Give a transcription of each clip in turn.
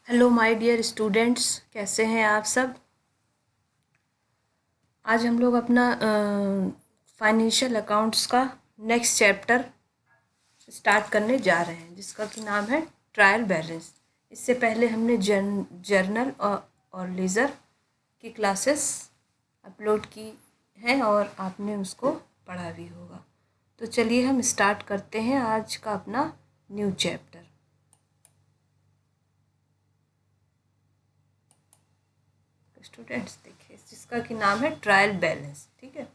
Hello my dear students, कैसे हैं आप सब। आज हम लोग अपना फाइनेंशियल अकाउंट्स का नेक्स्ट चैप्टर स्टार्ट करने जा रहे हैं, जिसका कि नाम है ट्रायल बैलेंस। इससे पहले हमने जर्नल और लेज़र की क्लासेस अपलोड की हैं और आपने उसको पढ़ा भी होगा। तो चलिए हम स्टार्ट करते हैं आज का अपना न्यू चैप्टर। स्टूडेंट्स देखिए, जिसका कि नाम है ट्रायल बैलेंस। ठीक है,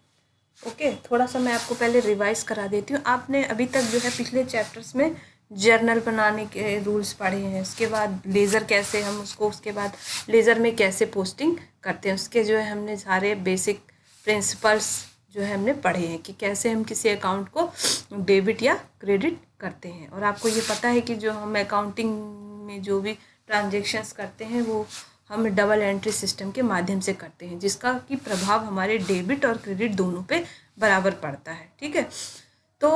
ओके। थोड़ा सा मैं आपको पहले रिवाइज करा देती हूँ। आपने अभी तक जो है पिछले चैप्टर्स में जर्नल बनाने के रूल्स पढ़े हैं, उसके बाद लेज़र कैसे हम उसको, उसके बाद लेज़र में कैसे पोस्टिंग करते हैं, उसके जो है हमने सारे बेसिक प्रिंसिपल्स जो है हमने पढ़े हैं कि कैसे हम किसी अकाउंट को डेबिट या क्रेडिट करते हैं। और आपको ये पता है कि जो हम अकाउंटिंग में जो भी ट्रांजेक्शन्स करते हैं वो हम डबल एंट्री सिस्टम के माध्यम से करते हैं, जिसका कि प्रभाव हमारे डेबिट और क्रेडिट दोनों पे बराबर पड़ता है। ठीक है, तो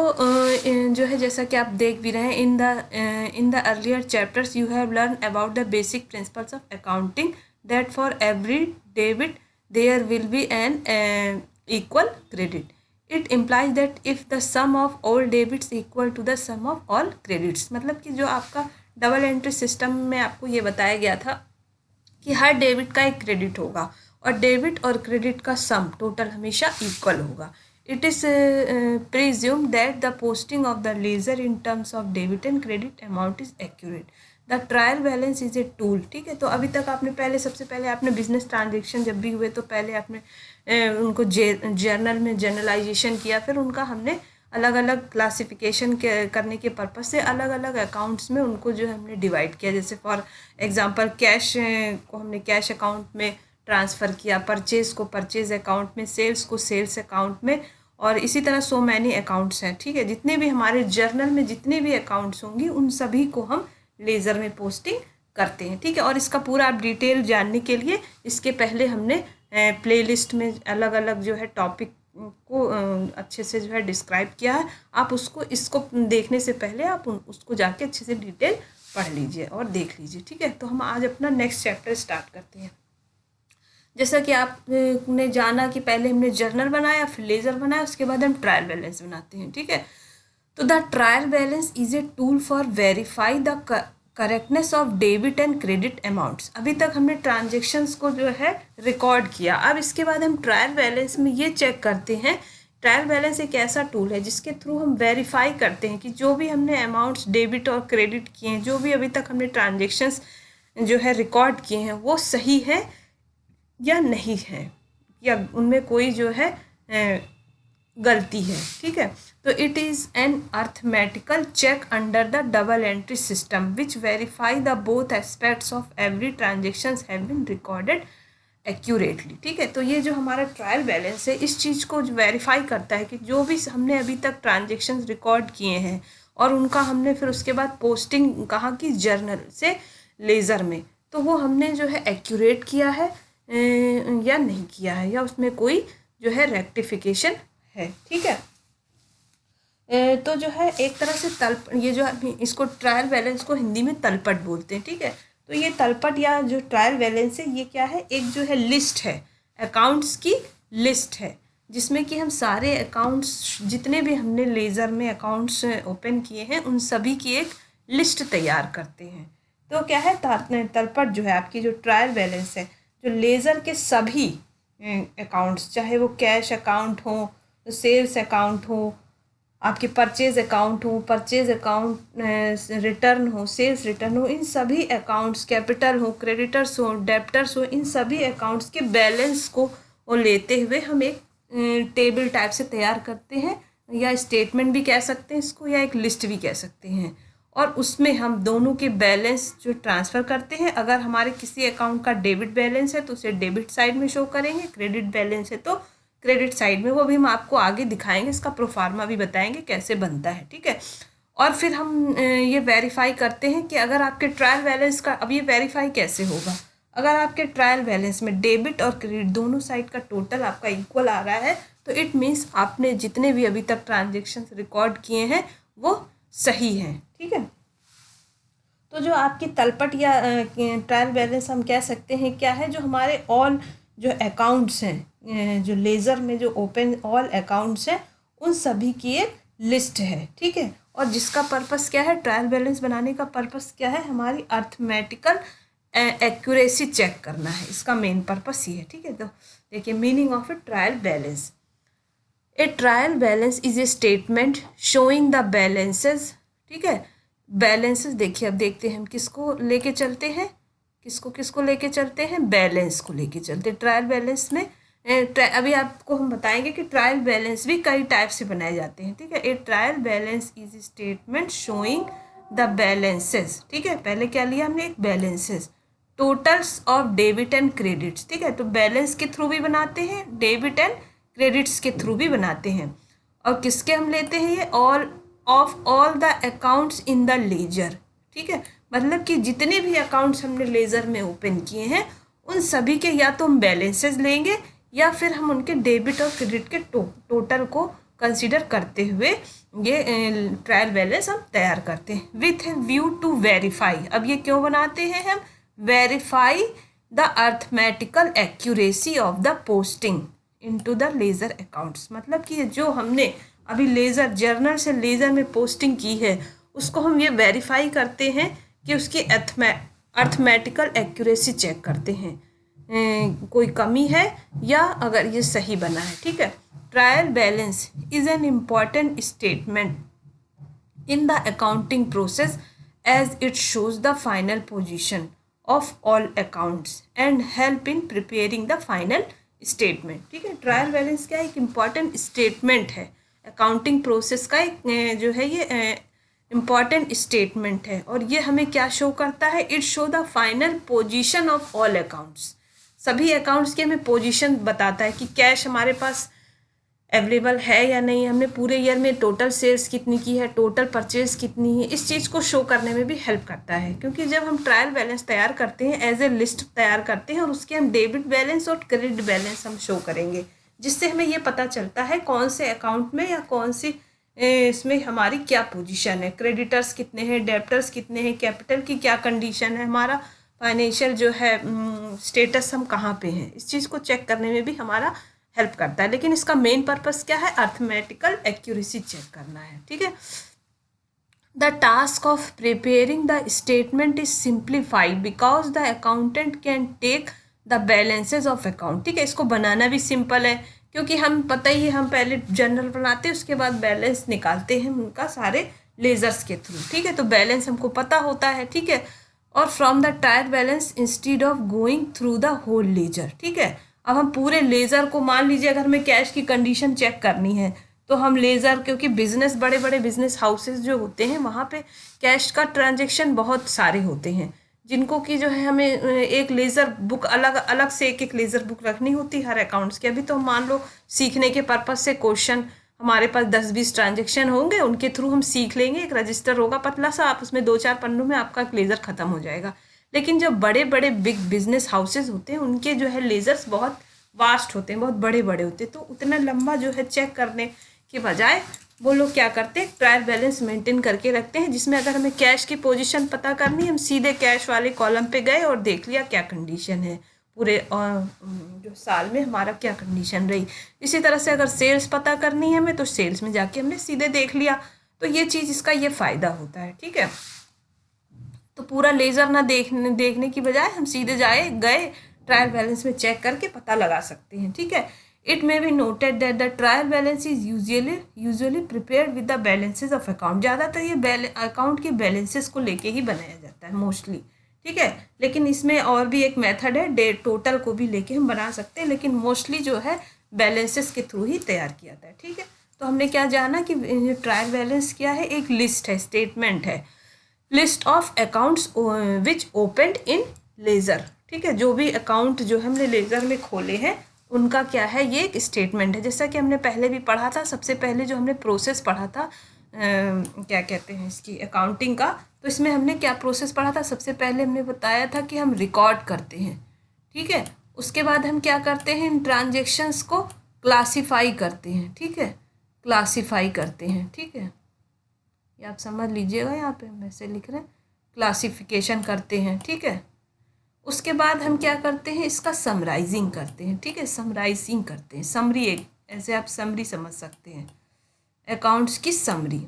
जो है जैसा कि आप देख भी रहे हैं, in the earlier chapters you have learn about the basic principles of accounting that for every debit there will be an equal credit. It implies that if the sum of all debits equal to the sum of all credits. मतलब कि जो आपका double entry system में आपको ये बताया गया था कि हर डेबिट का एक क्रेडिट होगा और डेबिट और क्रेडिट का सम टोटल हमेशा इक्वल होगा। It is presume that the posting of the ledger in terms of debit and credit amount is accurate. The trial balance is a tool. ठीक है, तो अभी तक आपने सबसे पहले आपने बिजनेस ट्रांजेक्शन जब भी हुए तो पहले आपने उनको जर्नल में जर्नलाइजेशन किया, फिर उनका हमने अलग अलग क्लासिफिकेशन करने के पर्पज से अलग अलग अकाउंट्स में उनको जो है हमने डिवाइड किया। जैसे फॉर एग्जांपल कैश को हमने कैश अकाउंट में ट्रांसफ़र किया, परचेज़ को परचेज़ अकाउंट में, सेल्स को सेल्स अकाउंट में, और इसी तरह सो मैनी अकाउंट्स हैं। ठीक है, जितने भी हमारे जर्नल में जितने भी अकाउंट्स होंगी उन सभी को हम लेज़र में पोस्टिंग करते हैं। ठीक है, और इसका पूरा आप डिटेल जानने के लिए इसके पहले हमने प्लेलिस्ट में अलग अलग जो है टॉपिक को अच्छे से जो है डिस्क्राइब किया है। आप उसको इसको देखने से पहले आप उसको जाके अच्छे से डिटेल पढ़ लीजिए और देख लीजिए। ठीक है, तो हम आज अपना नेक्स्ट चैप्टर स्टार्ट करते हैं। जैसा कि आपने जाना कि पहले हमने जर्नल बनाया, फिर लेज़र बनाया, उसके बाद हम ट्रायल बैलेंस बनाते हैं। ठीक है, तो the trial balance is a tool for verify the correctness of debit and credit amounts. अभी तक हमने ट्रांजेक्शन्स को जो है रिकॉर्ड किया, अब इसके बाद हम ट्रायल बैलेंस में ये चेक करते हैं। ट्रायल बैलेंस एक ऐसा टूल है जिसके थ्रू हम वेरीफाई करते हैं कि जो भी हमने अमाउंट्स डेबिट और क्रेडिट किए हैं, जो भी अभी तक हमने ट्रांजेक्शन्स जो है रिकॉर्ड किए हैं, वो सही है या नहीं है, या उनमें कोई जो है गलती है। ठीक है, तो it is an arithmetical check under the double entry system which verify the both aspects of every transactions have been recorded accurately. ठीक है, तो ये जो हमारा ट्रायल बैलेंस है इस चीज़ को वेरीफाई करता है कि जो भी हमने अभी तक ट्रांजेक्शन्स रिकॉर्ड किए हैं और उनका हमने फिर उसके बाद पोस्टिंग कहाँ की, जर्नल से लेज़र में, तो वो हमने जो है एक्यूरेट किया है या नहीं किया है, या उसमें कोई जो है रेक्टिफिकेशन है। ठीक है, तो जो है एक तरह से ये जो इसको ट्रायल बैलेंस को हिंदी में तलपट बोलते हैं। ठीक है, तो ये तलपट या जो ट्रायल बैलेंस है ये क्या है, एक जो है लिस्ट है, अकाउंट्स की लिस्ट है, जिसमें कि हम सारे अकाउंट्स जितने भी हमने लेज़र में अकाउंट्स ओपन किए हैं उन सभी की एक लिस्ट तैयार करते हैं। तो क्या है, तलपट जो है आपकी जो ट्रायल बैलेंस है, जो लेज़र के सभी अकाउंट्स, चाहे वो कैश अकाउंट हो, सेल्स अकाउंट हो, आपके परचेज अकाउंट हो, परचेज अकाउंट रिटर्न हो, सेल्स रिटर्न हो, इन सभी अकाउंट्स, कैपिटल हो, क्रेडिटर्स हो, डेप्टर्स हो, इन सभी अकाउंट्स के बैलेंस को लेते हुए हम एक टेबल टाइप से तैयार करते हैं, या स्टेटमेंट भी कह सकते हैं इसको, या एक लिस्ट भी कह सकते हैं। और उसमें हम दोनों के बैलेंस जो ट्रांसफ़र करते हैं, अगर हमारे किसी अकाउंट का डेबिट बैलेंस है तो उसे डेबिट साइड में शो करेंगे, क्रेडिट बैलेंस है तो क्रेडिट साइड में, वो भी हम आपको आगे दिखाएंगे, इसका प्रोफार्मा भी बताएंगे कैसे बनता है। ठीक है, और फिर हम ये वेरीफाई करते हैं कि अगर आपके ट्रायल बैलेंस का, अब ये वेरीफाई कैसे होगा, अगर आपके ट्रायल बैलेंस में डेबिट और क्रेडिट दोनों साइड का टोटल आपका इक्वल आ रहा है तो इट मीन्स आपने जितने भी अभी तक ट्रांजेक्शन्स रिकॉर्ड किए हैं वो सही हैं। ठीक है, तो जो आपकी तलपट या ट्रायल बैलेंस हम कह सकते हैं क्या है, जो हमारे ऑल जो अकाउंट्स हैं, जो लेज़र में जो ओपन ऑल अकाउंट्स हैं उन सभी की एक लिस्ट है, ठीक है। और जिसका पर्पस क्या है, ट्रायल बैलेंस बनाने का पर्पस क्या है, हमारी अर्थमेटिकल एक्यूरेसी चेक करना है, इसका मेन पर्पस ये है, ठीक है। तो देखिए meaning of A trial balance. A trial balance is a statement showing the balances, ठीक है। बैलेंसेस देखिए, अब देखते हैं हम किसको लेके चलते हैं, किसको लेके चलते हैं, बैलेंस को लेके चलते हैं। ट्रायल बैलेंस में अभी आपको हम बताएंगे कि ट्रायल बैलेंस भी कई टाइप से बनाए जाते हैं, ठीक है। A trial balance is a statement showing the balances, ठीक है। पहले क्या लिया हमने, एक balances, totals of debit and credits, ठीक है। तो बैलेंस के थ्रू भी बनाते हैं, डेबिट एंड क्रेडिट्स के थ्रू भी बनाते हैं। और किसके हम लेते हैं, ये all of all the accounts in the ledger, ठीक है। मतलब कि जितने भी अकाउंट्स हमने लेजर में ओपन किए हैं उन सभी के या तो हम बैलेंसेस लेंगे या फिर हम उनके डेबिट और क्रेडिट के टोटल को कंसीडर करते हुए ये ट्रायल बैलेंस हम तैयार करते हैं विथ व्यू टू वेरीफाई। अब ये क्यों बनाते हैं हम, verify the arithmetical accuracy of the posting into the ledger accounts. मतलब कि जो हमने अभी लेज़र जर्नल से लेज़र में पोस्टिंग की है उसको हम ये वेरीफाई करते हैं कि उसकी अर्थमेटिकल एक्यूरेसी चेक करते हैं, कोई कमी है या अगर ये सही बना है, ठीक है। Trial balance is an important statement in the accounting process as it shows the final position of all accounts and help in preparing the final statement, ठीक है। ट्रायल बैलेंस क्या है, एक इम्पॉर्टेंट स्टेटमेंट है, अकाउंटिंग प्रोसेस का एक जो है ये इम्पॉर्टेंट स्टेटमेंट है। और ये हमें क्या शो करता है, it show the final position of all accounts, सभी अकाउंट्स की हमें पोजीशन बताता है कि कैश हमारे पास अवेलेबल है या नहीं, हमने पूरे ईयर में टोटल सेल्स कितनी की है, टोटल परचेज कितनी है, इस चीज़ को शो करने में भी हेल्प करता है। क्योंकि जब हम ट्रायल बैलेंस तैयार करते हैं एज ए लिस्ट तैयार करते हैं और उसके हम डेबिट बैलेंस और क्रेडिट बैलेंस हम शो करेंगे, जिससे हमें ये पता चलता है कौन से अकाउंट में या कौन सी इसमें हमारी क्या पोजीशन है, क्रेडिटर्स कितने हैं, डेब्टर्स कितने हैं, कैपिटल की क्या कंडीशन है, हमारा फाइनेंशियल जो है स्टेटस हम कहाँ पे हैं, इस चीज़ को चेक करने में भी हमारा हेल्प करता है। लेकिन इसका मेन पर्पस क्या है, अर्थमेटिकल एक्यूरेसी चेक करना है, ठीक है। The task of preparing the statement is simplified because the accountant can take the balances of account, ठीक है। इसको बनाना भी सिंपल है क्योंकि हम पता ही है, हम पहले जनरल बनाते हैं उसके बाद बैलेंस निकालते हैं उनका सारे लेजर्स के थ्रू, ठीक है। तो बैलेंस हमको पता होता है, ठीक है। और from the trial balance instead of going through the whole ledger, ठीक है। अब हम पूरे लेज़र को, मान लीजिए अगर हमें कैश की कंडीशन चेक करनी है तो हम लेज़र, क्योंकि बिजनेस बड़े बड़े बिजनेस हाउसेस जो होते हैं वहाँ पे कैश का ट्रांजैक्शन बहुत सारे होते हैं, जिनको कि जो है हमें एक लेज़र बुक अलग अलग से एक लेज़र बुक रखनी होती है हर अकाउंट्स की। अभी तो मान लो सीखने के पर्पज़ से क्वेश्चन हमारे पास 10-20 ट्रांजेक्शन होंगे, उनके थ्रू हम सीख लेंगे, एक रजिस्टर होगा पतला सा, आप उसमें 2-4 पन्नों में आपका लेज़र ख़त्म हो जाएगा। लेकिन जो बड़े बड़े बिग बिजनेस हाउसेज होते हैं उनके जो है लेज़र्स बहुत वास्ट होते हैं, बहुत बड़े बड़े होते हैं, तो उतना लंबा जो है चेक करने के बजाय वो लोग क्या करते हैं, ट्रायल बैलेंस मेंटेन करके रखते हैं, जिसमें अगर हमें कैश की पोजीशन पता करनी है हम सीधे कैश वाले कॉलम पे गए और देख लिया क्या कंडीशन है, पूरे जो साल में हमारा क्या कंडीशन रही। इसी तरह से अगर सेल्स पता करनी है हमें तो सेल्स में जाके हमने सीधे देख लिया, तो ये चीज़ इसका ये फ़ायदा होता है, ठीक है। तो पूरा लेज़र ना देखने की बजाय हम सीधे गए ट्रायल बैलेंस में चेक करके पता लगा सकते हैं, ठीक है। It may be noted that the trial balance is usually prepared with the balances of account. ज़्यादातर ये अकाउंट के बैलेंसेस को लेके ही बनाया जाता है मोस्टली, ठीक है। लेकिन इसमें और भी एक मेथड है, डे टोटल को भी लेके हम बना सकते हैं, लेकिन मोस्टली जो है बैलेंसेस के थ्रू ही तैयार किया जाता है, ठीक है। तो हमने क्या जाना कि ट्रायल बैलेंस क्या है, एक लिस्ट है, स्टेटमेंट है, list of accounts which opened in laser, ठीक है। जो भी अकाउंट जो हमने लेज़र में खोले हैं उनका क्या है, ये एक स्टेटमेंट है। जैसा कि हमने पहले भी पढ़ा था, सबसे पहले जो हमने प्रोसेस पढ़ा था क्या कहते हैं इसकी, अकाउंटिंग का, तो इसमें हमने क्या प्रोसेस पढ़ा था, सबसे पहले हमने बताया था कि हम रिकॉर्ड करते हैं, ठीक है। उसके बाद हम क्या करते हैं, इन ट्रांजेक्शन्स को क्लासीफाई करते हैं, ठीक है, क्लासीफाई करते हैं, ठीक है। ये आप समझ लीजिएगा, यहाँ पे हम ऐसे लिख रहे हैं क्लासिफिकेशन करते हैं, ठीक है। उसके बाद हम क्या करते हैं, इसका समराइजिंग करते हैं, ठीक है, समराइजिंग करते हैं, समरी, एक ऐसे आप समरी समझ सकते हैं, अकाउंट्स की समरी,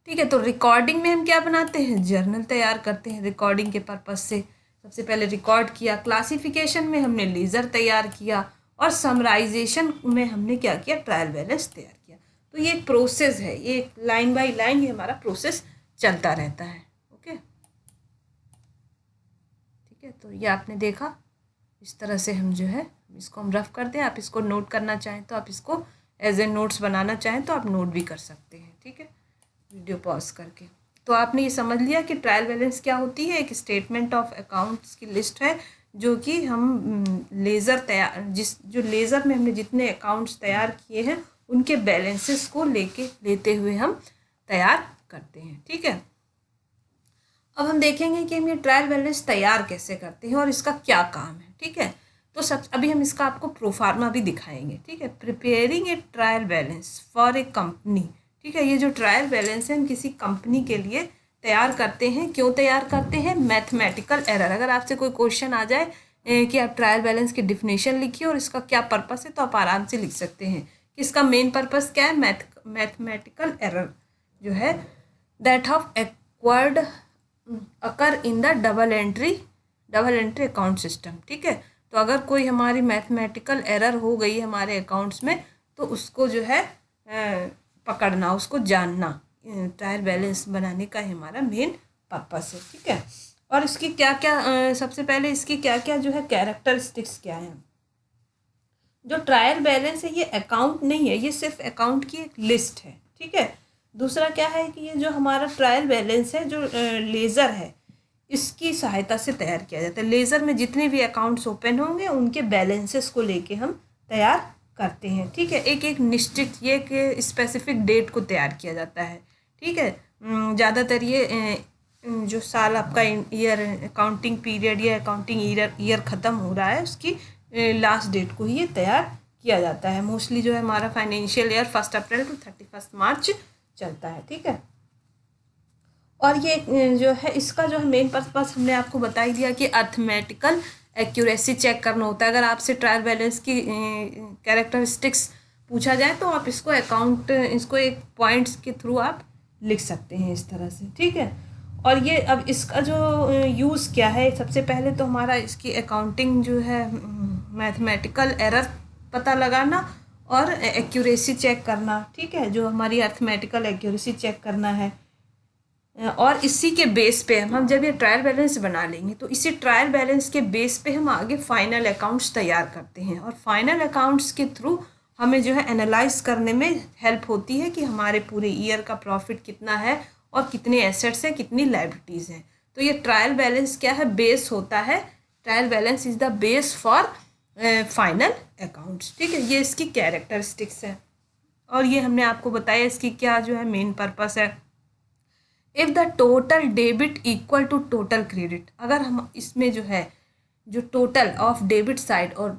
ठीक है। तो रिकॉर्डिंग में हम क्या बनाते हैं, जर्नल तैयार करते हैं रिकॉर्डिंग के पर्पज से। सबसे पहले रिकॉर्ड किया, क्लासिफिकेशन में हमने लेजर तैयार किया, और समराइजेशन में हमने क्या किया, ट्रायल बैलेंस तैयार किया। तो ये एक प्रोसेस है, ये लाइन बाय लाइन ये हमारा प्रोसेस चलता रहता है। ओके, ठीक है। तो ये आपने देखा, इस तरह से हम जो है इसको हम रफ कर दें। आप इसको नोट करना चाहें तो आप इसको एज ए नोट्स बनाना चाहें तो आप नोट भी कर सकते हैं, ठीक है, वीडियो पॉज करके। तो आपने ये समझ लिया कि ट्रायल बैलेंस क्या होती है, एक स्टेटमेंट ऑफ अकाउंट्स की लिस्ट है जो कि हम जो लेज़र में हमने जितने अकाउंट्स तैयार किए हैं उनके बैलेंसेस को लेते हुए हम तैयार करते हैं, ठीक है। अब हम देखेंगे कि हम ये ट्रायल बैलेंस तैयार कैसे करते हैं और इसका क्या काम है, ठीक है। तो अभी हम इसका आपको प्रोफार्मा भी दिखाएंगे, ठीक है। Preparing A trial balance for a company, ठीक है। ये जो ट्रायल बैलेंस है हम किसी कंपनी के लिए तैयार करते हैं। क्यों तैयार करते हैं, मैथमेटिकल एरर। अगर आपसे कोई क्वेश्चन आ जाए कि आप ट्रायल बैलेंस की डिफिनेशन लिखिए और इसका क्या पर्पस है, तो आप आराम से लिख सकते हैं कि इसका मेन पर्पस क्या है, मैथमेटिकल एरर जो है that of acquired occur in the double entry account system, ठीक है। तो अगर कोई हमारी मैथमेटिकल एरर हो गई हमारे अकाउंट्स में तो उसको जो है पकड़ना, उसको जानना, ट्रायल बैलेंस बनाने का हमारा मेन पर्पस है, ठीक है। और इसकी क्या क्या सबसे पहले इसकी क्या क्या जो है कैरेक्टरिस्टिक्स क्या है। जो ट्रायल बैलेंस है ये अकाउंट नहीं है, ये सिर्फ अकाउंट की एक लिस्ट है, ठीक है। दूसरा क्या है कि ये जो हमारा ट्रायल बैलेंस है जो लेज़र है इसकी सहायता से तैयार किया जाता है। लेज़र में जितने भी अकाउंट्स ओपन होंगे उनके बैलेंसेस को लेके हम तैयार करते हैं, ठीक है। एक एक निश्चित ये एक स्पेसिफिक डेट को तैयार किया जाता है, ठीक है। ज़्यादातर ये जो साल आपका ईयर अकाउंटिंग पीरियड या अकाउंटिंग ईयर ख़त्म हो रहा है उसकी लास्ट डेट को ही ये तैयार किया जाता है। मोस्टली जो है हमारा फाइनेंशियल ईयर 1 अप्रैल टू 31 मार्च चलता है, ठीक है। और ये जो है इसका जो है मेन पर्पस हमने आपको बता ही दिया कि अर्थमेटिकल एक्यूरेसी चेक करना होता है। अगर आपसे ट्रायल बैलेंस की कैरेक्टरिस्टिक्स पूछा जाए तो आप इसको इसको एक पॉइंट्स के थ्रू आप लिख सकते हैं इस तरह से, ठीक है। और ये अब इसका जो यूज़ क्या है, सबसे पहले तो हमारा इसकी अकाउंटिंग जो है मैथमेटिकल एरर पता लगाना और एक्यूरेसी चेक करना, ठीक है, जो हमारी अर्थमेटिकल एक्यूरेसी चेक करना है। और इसी के बेस पे हम जब ये ट्रायल बैलेंस बना लेंगे तो इसी ट्रायल बैलेंस के बेस पे हम आगे फाइनल अकाउंट्स तैयार करते हैं। और फाइनल अकाउंट्स के थ्रू हमें जो है एनालाइज करने में हेल्प होती है कि हमारे पूरे ईयर का प्रॉफिट कितना है और कितने एसेट्स हैं, कितनी लायबिलिटीज़ हैं। तो ये ट्रायल बैलेंस क्या है, बेस होता है। Trial balance is the base for final accounts, ठीक है। ये इसकी कैरेक्टरिस्टिक्स है और ये हमने आपको बताया इसकी क्या जो है मेन पर्पस है। If the total debit equal to total credit, अगर हम इसमें जो है जो टोटल ऑफ डेबिट साइड और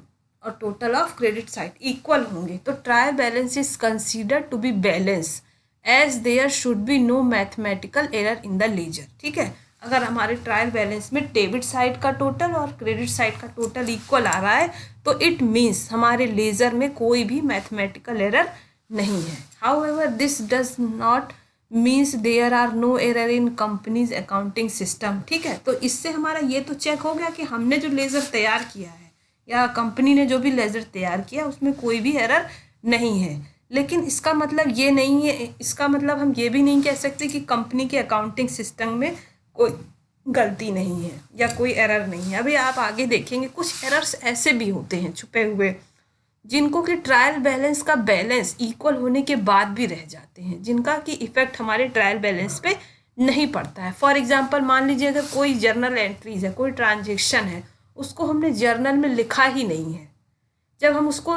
total of credit side equal होंगे तो trial balance is considered to be balance as there should be no mathematical error in the ledger, ठीक है। अगर हमारे ट्रायल बैलेंस में डेबिट साइड का टोटल और क्रेडिट साइड का टोटल इक्वल आ रहा है तो इट मीन्स हमारे लेजर में कोई भी मैथमेटिकल एरर नहीं है। However this does not means there are no error in company's accounting system, ठीक है। तो इससे हमारा ये तो चेक हो गया कि हमने जो लेज़र तैयार किया है या कंपनी ने जो भी लेज़र तैयार किया उसमें कोई भी एरर नहीं है। लेकिन इसका मतलब ये नहीं है, इसका मतलब हम ये भी नहीं कह सकते कि कंपनी के अकाउंटिंग सिस्टम में कोई गलती नहीं है या कोई एरर नहीं है। अभी आप आगे देखेंगे कुछ एरर्स ऐसे भी होते हैं छुपे हुए जिनको कि ट्रायल बैलेंस का बैलेंस इक्वल होने के बाद भी रह जाते हैं, जिनका कि इफ़ेक्ट हमारे ट्रायल बैलेंस पे नहीं पड़ता है। फॉर एग्जांपल मान लीजिए अगर कोई जर्नल एंट्रीज है, कोई ट्रांजेक्शन है, उसको हमने जर्नल में लिखा ही नहीं है, जब हम उसको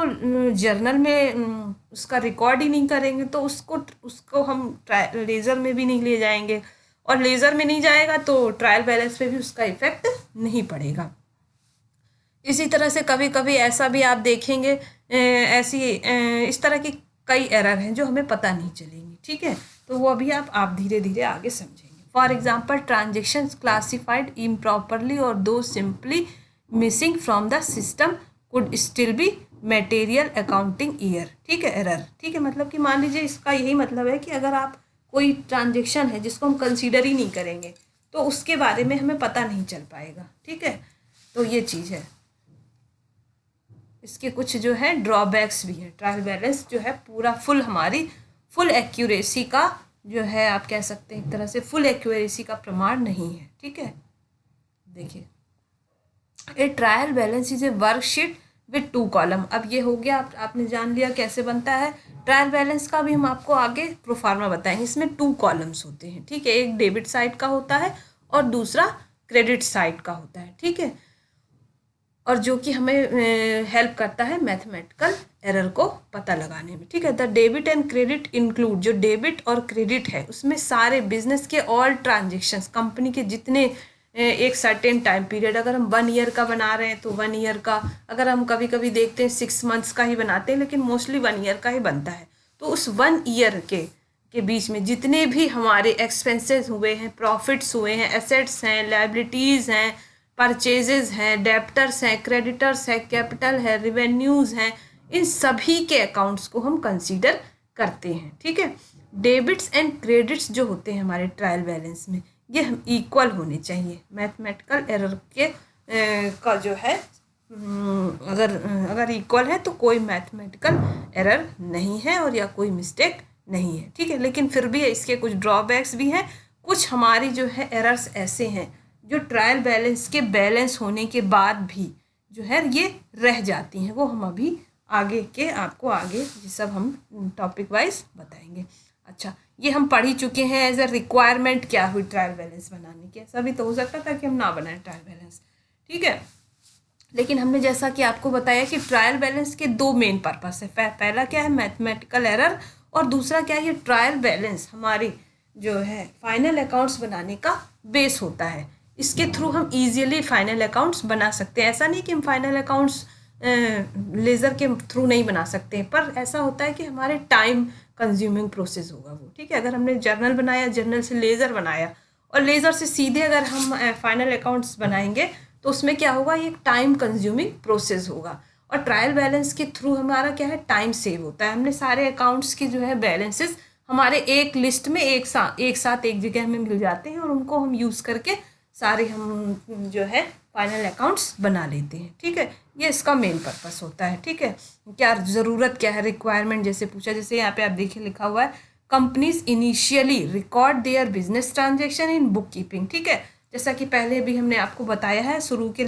जर्नल में उसका रिकॉर्ड ही नहीं करेंगे तो उसको हम लेज़र में भी नहीं ले जाएंगे और लेज़र में नहीं जाएगा तो ट्रायल बैलेंस पे भी उसका इफ़ेक्ट नहीं पड़ेगा। इसी तरह से कभी कभी ऐसा भी आप देखेंगे इस तरह की कई एरर हैं जो हमें पता नहीं चलेंगी, ठीक है। तो वो अभी आप धीरे धीरे आगे समझेंगे। For example, transactions classified improperly और दो simply missing from the system could still be material accounting year, ठीक है, एरर, ठीक है। मतलब कि मान लीजिए इसका यही मतलब है कि अगर आप कोई ट्रांजेक्शन है जिसको हम कंसीडर ही नहीं करेंगे तो उसके बारे में हमें पता नहीं चल पाएगा, ठीक है। तो ये चीज़ है। इसके कुछ जो है ड्रॉबैक्स भी हैं। ट्रायल बैलेंस जो है पूरा हमारी फुल एक्यूरेसी का जो है, आप कह सकते हैं एक तरह से फुल एक्यूरेसी का प्रमाण नहीं है, ठीक है। देखिए, ए trial balance is A worksheet with 2 column. अब ये हो गया, आपने जान लिया कैसे बनता है ट्रायल बैलेंस का। भी हम आपको आगे प्रोफार्मा बताएंगे। इसमें 2 कॉलम्स होते हैं, ठीक है। एक डेबिट साइड का होता है और दूसरा क्रेडिट साइड का होता है, ठीक है। और जो कि हमें हेल्प करता है मैथमेटिकल एरर को पता लगाने में, ठीक है। The debit and credit include, जो डेबिट और क्रेडिट है उसमें सारे बिजनेस के ऑल ट्रांजेक्शन्स, कंपनी के जितने एक सर्टेन टाइम पीरियड, अगर हम 1 ईयर का बना रहे हैं तो 1 ईयर का, अगर हम कभी कभी देखते हैं 6 मंथ्स का ही बनाते हैं, लेकिन मोस्टली 1 ईयर का ही बनता है। तो उस 1 ईयर के बीच में जितने भी हमारे एक्सपेंसेस हुए हैं, प्रॉफिट्स हुए हैं, एसेट्स हैं, लाइबिलिटीज़ हैं, परचेजेज हैं, डेप्टर्स हैं, क्रेडिटर्स है, कैपिटल है, रिवेन्यूज़ हैं, इन सभी के अकाउंट्स को हम कंसीडर करते हैं, ठीक है। डेबिट्स एंड क्रेडिट्स जो होते हैं हमारे ट्रायल बैलेंस में, ये हम इक्वल होने चाहिए। मैथमेटिकल एरर के का जो है अगर इक्वल है तो कोई मैथमेटिकल एरर नहीं है और या कोई मिस्टेक नहीं है, ठीक है। लेकिन फिर भी इसके कुछ ड्रॉबैक्स भी हैं। कुछ हमारी जो है एरर्स ऐसे हैं जो ट्रायल बैलेंस के बैलेंस होने के बाद भी जो है ये रह जाती हैं। वो हम अभी आपको आगे ये सब हम टॉपिक वाइज बताएंगे। अच्छा, ये हम पढ़ ही चुके हैं एज अ रिक्वायरमेंट क्या हुई ट्रायल बैलेंस बनाने की। ऐसा भी तो हो सकता था कि हम ना बनाएं ट्रायल बैलेंस, ठीक है। लेकिन हमने जैसा कि आपको बताया कि ट्रायल बैलेंस के 2 मेन पर्पस है। पहला क्या है, मैथमेटिकल एरर, और दूसरा क्या है, ये ट्रायल बैलेंस हमारी जो है फाइनल अकाउंट्स बनाने का बेस होता है। इसके थ्रू हम इजीली फाइनल अकाउंट्स बना सकते हैं। ऐसा नहीं कि हम फाइनल अकाउंट्स लेज़र के थ्रू नहीं बना सकते हैं, पर ऐसा होता है कि हमारे टाइम कंज्यूमिंग प्रोसेस होगा वो, ठीक है। अगर हमने जर्नल बनाया, जर्नल से लेज़र बनाया और लेज़र से सीधे अगर हम फाइनल अकाउंट्स बनाएंगे तो उसमें क्या होगा, ये टाइम कंज्यूमिंग प्रोसेस होगा। और ट्रायल बैलेंस के थ्रू हमारा क्या है, टाइम सेव होता है। हमने सारे अकाउंट्स की जो है बैलेंसेस हमारे एक लिस्ट में एक साथ एक जगह में मिल जाते हैं और उनको हम यूज़ करके सारे हम जो है फाइनल अकाउंट्स बना लेते हैं, ठीक है। ये इसका मेन पर्पस होता है, ठीक है। क्या ज़रूरत क्या है, रिक्वायरमेंट जैसे पूछा, जैसे यहाँ पे आप देखिए लिखा हुआ है, companies initially record their business transaction in book keeping, ठीक है। जैसा कि पहले भी हमने आपको बताया है, शुरू के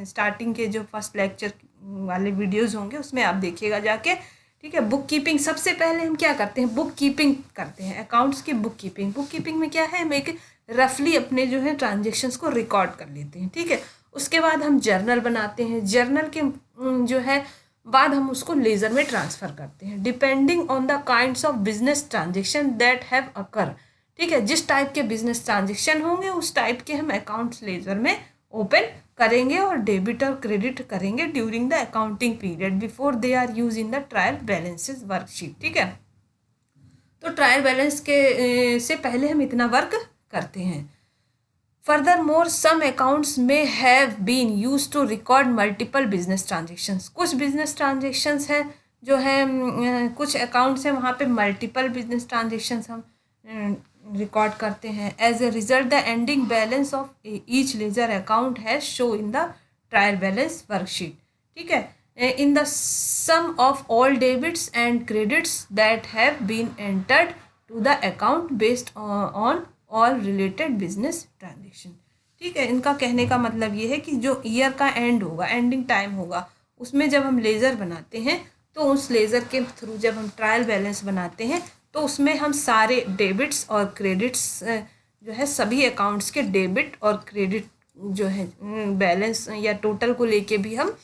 स्टार्टिंग के जो फर्स्ट लेक्चर वाले वीडियोज़ होंगे उसमें आप देखिएगा जाके, ठीक है। बुक कीपिंग सबसे पहले हम क्या करते हैं, बुक कीपिंग करते हैं, अकाउंट्स की बुक कीपिंग। बुक कीपिंग में क्या है, हम एक रफली अपने जो है ट्रांजेक्शन्स को रिकॉर्ड कर लेते हैं, ठीक है। उसके बाद हम जर्नल बनाते हैं, जर्नल के जो है बाद हम उसको लेज़र में ट्रांसफ़र करते हैं, depending on the kinds of business transaction that have occur, ठीक है। जिस टाइप के बिजनेस ट्रांजेक्शन होंगे उस टाइप के हम अकाउंट्स लेज़र में ओपन करेंगे और डेबिट और क्रेडिट करेंगे during the accounting period before they are use in the trial balances worksheet, ठीक है। तो ट्रायल बैलेंस के से पहले हम इतना वर्क करते हैं। Furthermore, some accounts may have been used to record multiple business transactions. कुछ business transactions है जो है कुछ accounts हैं वहाँ पे multiple business transactions हम रिकॉर्ड करते हैं। As a result, the ending balance of each ledger account has shown in the trial balance worksheet, ठीक है। In the sum of all debits and credits that have been entered to the account based on all related business transaction, ठीक है। इनका कहने का मतलब ये है कि जो ईयर का एंड होगा, एंडिंग टाइम होगा, उसमें जब हम लेज़र बनाते हैं तो उस लेज़र के थ्रू जब हम ट्रायल बैलेंस बनाते हैं तो उसमें हम सारे डेबिट्स और क्रेडिट्स जो है सभी अकाउंट्स के डेबिट और क्रेडिट जो है बैलेंस या टोटल को लेके भी हम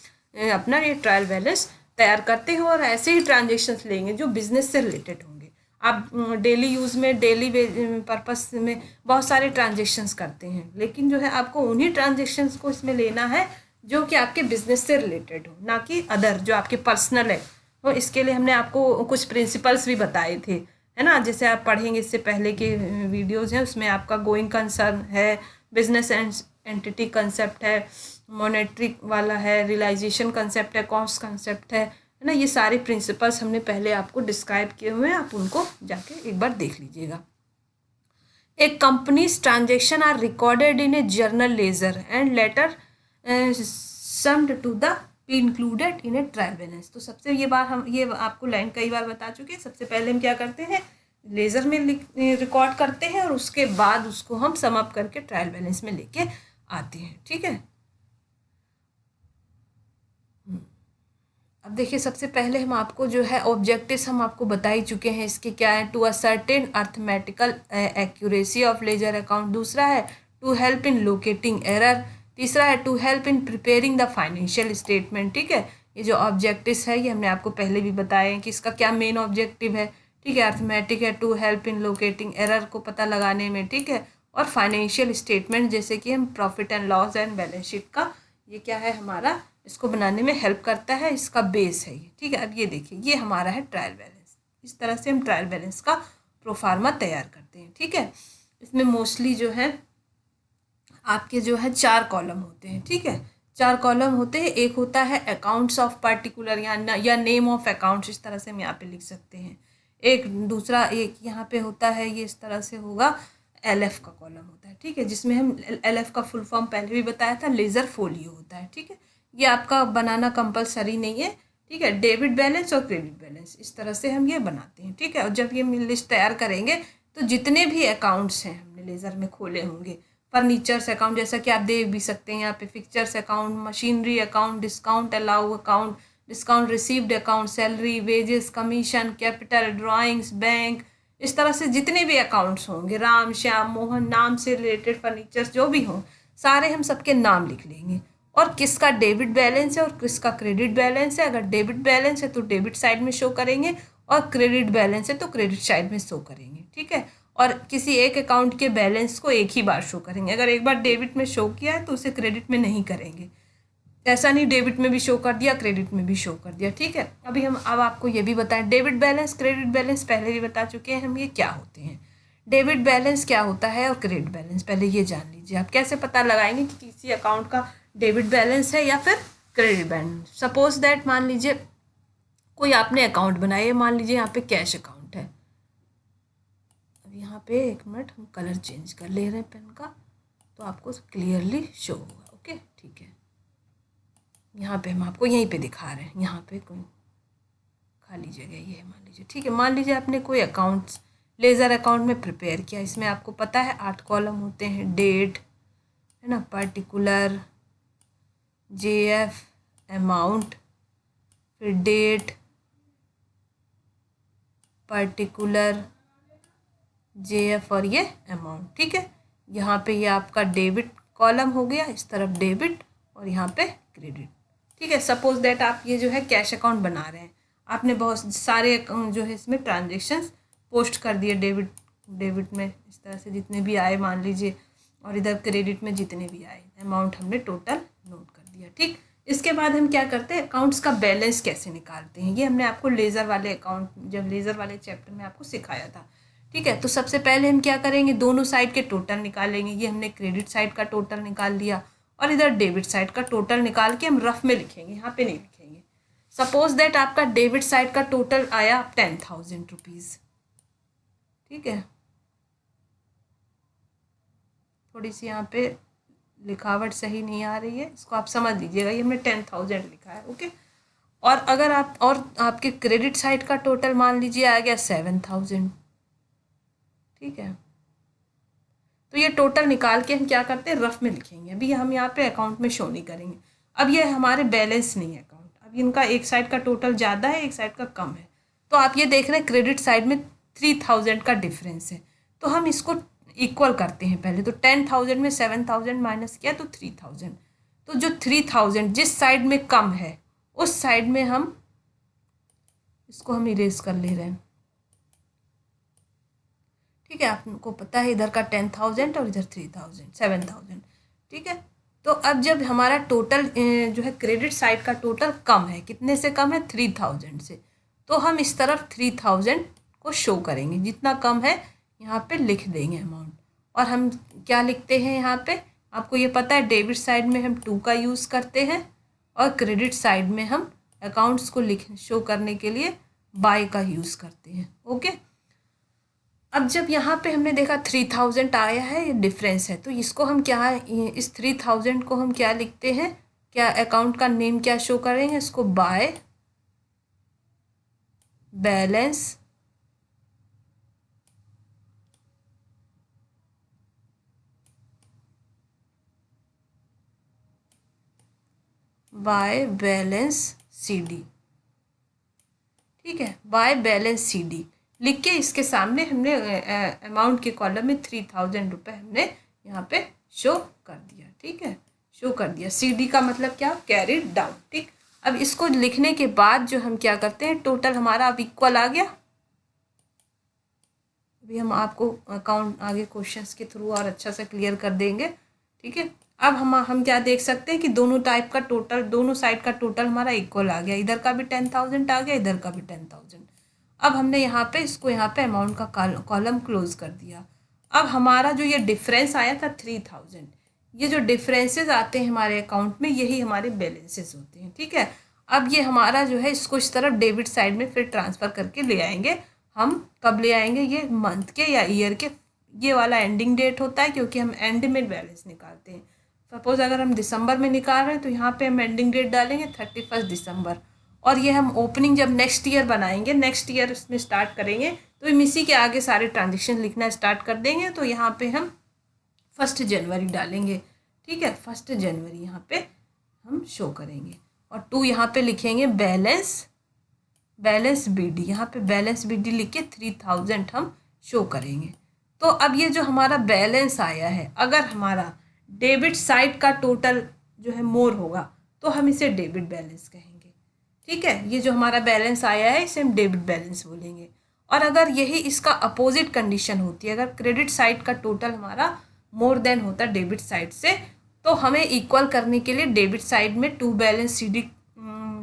अपना ये ट्रायल बैलेंस तैयार करते हैं। और ऐसे ही ट्रांजेक्शन्स लेंगे जो बिजनेस से रिलेटेड होंगे। आप डेली यूज़ में, डेली पर्पस में बहुत सारे ट्रांजेक्शन्स करते हैं, लेकिन जो है आपको उन्हीं ट्रांजेक्शन्स को इसमें लेना है जो कि आपके बिजनेस से रिलेटेड हो, ना कि अदर जो आपके पर्सनल है। तो इसके लिए हमने आपको कुछ प्रिंसिपल्स भी बताए थे, है ना। जैसे आप पढ़ेंगे इससे पहले के वीडियोज़ हैं, उसमें आपका गोइंग कंसर्न है, बिजनेस एंटिटी कंसेप्ट है, मॉनेटरी वाला है, रियलाइजेशन कंसेप्ट है, कॉस्ट कंसेप्ट है ना। ये सारे प्रिंसिपल्स हमने पहले आपको डिस्क्राइब किए हुए हैं, आप उनको जाके एक बार देख लीजिएगा। एक company's transaction are recorded in a journal ledger and later summed to the be included in a trial balance. तो सबसे ये बार हम ये आपको लाइन कई बार बता चुके हैं। सबसे पहले हम क्या करते हैं, लेज़र में रिकॉर्ड करते हैं और उसके बाद उसको हम सम अप करके ट्रायल बैलेंस में लेके आते हैं। ठीक है, अब देखिए सबसे पहले हम आपको जो है ऑब्जेक्टिव्स हम आपको बता ही चुके हैं। इसके क्या है, to ascertain arithmetical accuracy of ledger account, दूसरा है to help in locating error, तीसरा है to help in preparing the financial statement. ठीक है, ये जो ऑब्जेक्टिव्स है ये हमने आपको पहले भी बताए हैं कि इसका क्या मेन ऑब्जेक्टिव है। ठीक है, अर्थमेटिक है to help in locating error को पता लगाने में। ठीक है, और फाइनेंशियल स्टेटमेंट जैसे कि हम profit and loss and balance sheet का ये क्या है हमारा, इसको बनाने में हेल्प करता है, इसका बेस है ये। ठीक है, अब ये देखिए ये हमारा है ट्रायल बैलेंस। इस तरह से हम ट्रायल बैलेंस का प्रोफार्मा तैयार करते हैं। ठीक है, इसमें मोस्टली जो है आपके जो है 4 कॉलम होते हैं। ठीक है, 4 कॉलम होते हैं। एक होता है अकाउंट्स ऑफ पर्टिकुलर या नेम ऑफ अकाउंट्स, इस तरह से हम यहाँ पे लिख सकते हैं। एक दूसरा एक यहाँ पे होता है, ये इस तरह से होगा, LF का कॉलम होता है। ठीक है, जिसमें हम LF का फुल फॉर्म पहले भी बताया था, लेजर फोलियो होता है। ठीक है, ये आपका बनाना कंपलसरी नहीं है। ठीक है, डेबिट बैलेंस और क्रेडिट बैलेंस इस तरह से हम ये बनाते हैं। ठीक है, और जब ये लिस्ट तैयार करेंगे तो जितने भी अकाउंट्स हैं हमने लेजर में खोले होंगे, फर्नीचर्स अकाउंट जैसा कि आप देख भी सकते हैं यहाँ पे, fixtures account, machinery account, discount allow account, discount received account, salary, wages, commission, capital, drawings, bank, इस तरह से जितने भी अकाउंट्स होंगे, राम श्याम मोहन, नाम से रिलेटेड फर्नीचर्स जो भी हों, सारे हम सबके नाम लिख लेंगे और किसका डेबिट बैलेंस है और किसका क्रेडिट बैलेंस है। अगर डेबिट बैलेंस है तो डेबिट साइड में शो करेंगे और क्रेडिट बैलेंस है तो क्रेडिट साइड में शो करेंगे। ठीक है, और किसी एक अकाउंट के बैलेंस को एक ही बार शो करेंगे। अगर एक बार डेबिट में शो किया है तो उसे क्रेडिट में नहीं करेंगे। ऐसा नहीं डेबिट में भी शो कर दिया, क्रेडिट में भी शो कर दिया। ठीक है, अभी हम अब आपको ये भी बताएं, डेबिट बैलेंस क्रेडिट बैलेंस पहले भी बता चुके हैं हम, ये क्या होते हैं। डेबिट बैलेंस क्या होता है और क्रेडिट बैलेंस पहले ये जान लीजिए। आप कैसे पता लगाएंगे कि किसी अकाउंट का डेबिट बैलेंस है या फिर क्रेडिट बैलेंस। सपोज दैट मान लीजिए कोई आपने अकाउंट बनाया है, मान लीजिए यहाँ पे कैश अकाउंट है। अब यहाँ पे एक मिनट हम कलर चेंज कर ले रहे हैं पेन का, तो आपको क्लियरली शो होगा। ओके, ठीक है, यहाँ पे हम आपको यहीं पे दिखा रहे हैं, यहाँ पे कोई खाली जगह ये है मान लीजिए। ठीक है, मान लीजिए आपने कोई अकाउंट्स लेज़र अकाउंट में प्रिपेयर किया। इसमें आपको पता है 8 कॉलम होते हैं, डेट है ना, पर्टिकुलर, JF, अमाउंट, फिर डेट, पर्टिकुलर, JF और ये अमाउंट। ठीक है, यहाँ पे ये आपका डेबिट कॉलम हो गया, इस तरफ डेबिट और यहाँ पे क्रेडिट। ठीक है, सपोज दैट आप ये जो है कैश अकाउंट बना रहे हैं, आपने बहुत सारे अकाउंट जो है इसमें ट्रांजेक्शन्स पोस्ट कर दिए डेबिट में, इस तरह से जितने भी आए मान लीजिए, और इधर क्रेडिट में जितने भी आए अमाउंट हमने टोटल नोट कर दिया। ठीक, इसके बाद हम क्या करते हैं, अकाउंट्स का बैलेंस कैसे निकालते हैं, ये हमने आपको लेज़र वाले अकाउंट जब लेज़र वाले चैप्टर में आपको सिखाया था। ठीक है, तो सबसे पहले हम क्या करेंगे, दोनों साइड के टोटल निकालेंगे। ये हमने क्रेडिट साइड का टोटल निकाल लिया और इधर डेबिट साइड का टोटल निकाल के हम रफ में लिखेंगे, यहाँ पे नहीं लिखेंगे। सपोज दैट आपका डेबिट साइड का टोटल आया 10,000 रुपीज़। ठीक है, थोड़ी सी यहाँ पे लिखावट सही नहीं आ रही है, इसको आप समझ लीजिएगा, ये हमने 10,000 लिखा है। ओके, और अगर आप और आपके क्रेडिट साइड का टोटल मान लीजिए आ गया 7,000। ठीक है, तो ये टोटल निकाल के हम क्या करते हैं, रफ में लिखेंगे। अभी हम यहाँ पे अकाउंट में शो नहीं करेंगे। अब ये हमारे बैलेंस नहीं है अकाउंट, अब इनका एक साइड का टोटल ज़्यादा है, एक साइड का कम है। तो आप ये देख रहे हैं क्रेडिट साइड में 3,000 का डिफरेंस है, तो हम इसको इक्वल करते हैं पहले। तो 10,000 में 7,000 माइनस किया तो 3,000। तो जो 3,000 जिस साइड में कम है उस साइड में हम इसको हम इरेज कर ले रहे हैं। ठीक है, आपको पता है इधर का 10,000 और इधर 3,000 7,000। ठीक है, तो अब जब हमारा टोटल जो है क्रेडिट साइड का टोटल कम है, कितने से कम है, 3,000 से, तो हम इस तरफ 3,000 को शो करेंगे, जितना कम है यहाँ पे लिख देंगे अमाउंट। और हम क्या लिखते हैं यहाँ पे, आपको ये पता है डेबिट साइड में हम 2 का यूज़ करते हैं और क्रेडिट साइड में हम अकाउंट्स को शो करने के लिए बाय का यूज़ करते हैं। ओके, अब जब यहाँ पे हमने देखा 3000 आया है, ये डिफरेंस है, तो इसको हम क्या, इस 3000 को हम क्या लिखते हैं, क्या अकाउंट का नेम क्या शो करेंगे, इसको by balance by balance CD, ठीक है, बाय बैलेंस CD लिख के इसके सामने हमने अमाउंट के कॉलम में 3000 रुपये हमने यहाँ पे शो कर दिया। ठीक है, शो कर दिया। CD का मतलब क्या, कैरिड डाउन। ठीक, अब इसको लिखने के बाद जो हम क्या करते हैं, टोटल हमारा अब इक्वल आ गया। अभी हम आपको अकाउंट आगे क्वेश्चंस के थ्रू और अच्छा से क्लियर कर देंगे। ठीक है, अब हम क्या देख सकते हैं कि दोनों टाइप का टोटल, दोनों साइड का टोटल हमारा इक्वल आ गया। इधर का भी 10,000 आ गया, इधर का भी 10,000। अब हमने यहाँ पे इसको यहाँ पे अमाउंट का कॉलम क्लोज कर दिया। अब हमारा जो ये डिफरेंस आया था 3000, ये जो डिफरेंसेस आते हैं हमारे अकाउंट में, यही हमारे बैलेंसेस होते हैं। ठीक है, अब ये हमारा जो है, इसको इस तरफ डेबिट साइड में फिर ट्रांसफ़र करके ले आएंगे। हम कब ले आएंगे, ये मंथ के या ईयर के, ये वाला एंडिंग डेट होता है, क्योंकि हम एंड में बैलेंस निकालते हैं। सपोज अगर हम दिसंबर में निकाल रहे हैं तो यहाँ पे हम एंडिंग डेट डालेंगे 31 दिसंबर, और ये हम ओपनिंग जब नेक्स्ट ईयर बनाएंगे, नेक्स्ट ईयर इसमें स्टार्ट करेंगे, तो इसी के आगे सारे ट्रांजेक्शन लिखना स्टार्ट कर देंगे। तो यहाँ पे हम 1 जनवरी डालेंगे। ठीक है, 1 जनवरी यहाँ पे हम शो करेंगे, और 2 यहाँ पे लिखेंगे बैलेंस BD, यहाँ पे बैलेंस BD लिख के 3000 हम शो करेंगे। तो अब ये जो हमारा बैलेंस आया है, अगर हमारा डेबिट साइड का टोटल जो है मोर होगा तो हम इसे डेबिट बैलेंस कहेंगे। ठीक है, ये जो हमारा बैलेंस आया है इसे हम डेबिट बैलेंस बोलेंगे। और अगर यही इसका अपोजिट कंडीशन होती है, अगर क्रेडिट साइड का टोटल हमारा मोर देन होता है डेबिट साइड से, तो हमें इक्वल करने के लिए डेबिट साइड में 2 बैलेंस CD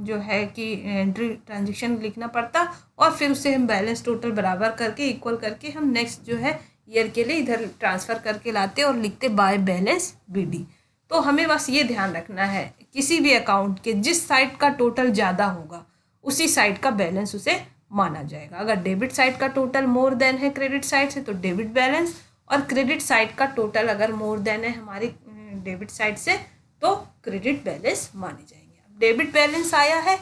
जो है कि एंट्री ट्रांजेक्शन लिखना पड़ता, और फिर उसे हम बैलेंस टोटल बराबर करके इक्वल करके हम नेक्स्ट जो है ईयर के लिए इधर ट्रांसफ़र करके लाते और लिखते बाय बैलेंस BD। तो हमें बस ये ध्यान रखना है, किसी भी अकाउंट के जिस साइड का टोटल ज़्यादा होगा उसी साइड का बैलेंस उसे माना जाएगा। अगर डेबिट साइड का टोटल मोर देन है क्रेडिट साइड से तो डेबिट बैलेंस, और क्रेडिट साइड का टोटल अगर मोर देन है हमारी डेबिट साइड से तो क्रेडिट बैलेंस माने जाएंगे। अब डेबिट बैलेंस आया है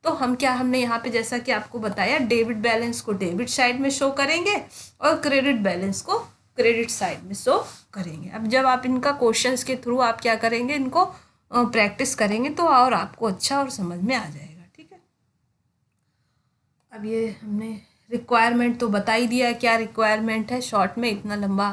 तो हम क्या, हमने यहाँ पे जैसा कि आपको बताया, डेबिट बैलेंस को डेबिट साइड में शो करेंगे और क्रेडिट बैलेंस को क्रेडिट साइड में शो करेंगे। अब जब आप इनका क्वेश्चंस के थ्रू आप क्या करेंगे, इनको प्रैक्टिस करेंगे तो और आपको अच्छा और समझ में आ जाएगा। ठीक है, अब ये हमने रिक्वायरमेंट तो बता ही दिया है, क्या रिक्वायरमेंट है, शॉर्ट में, इतना लंबा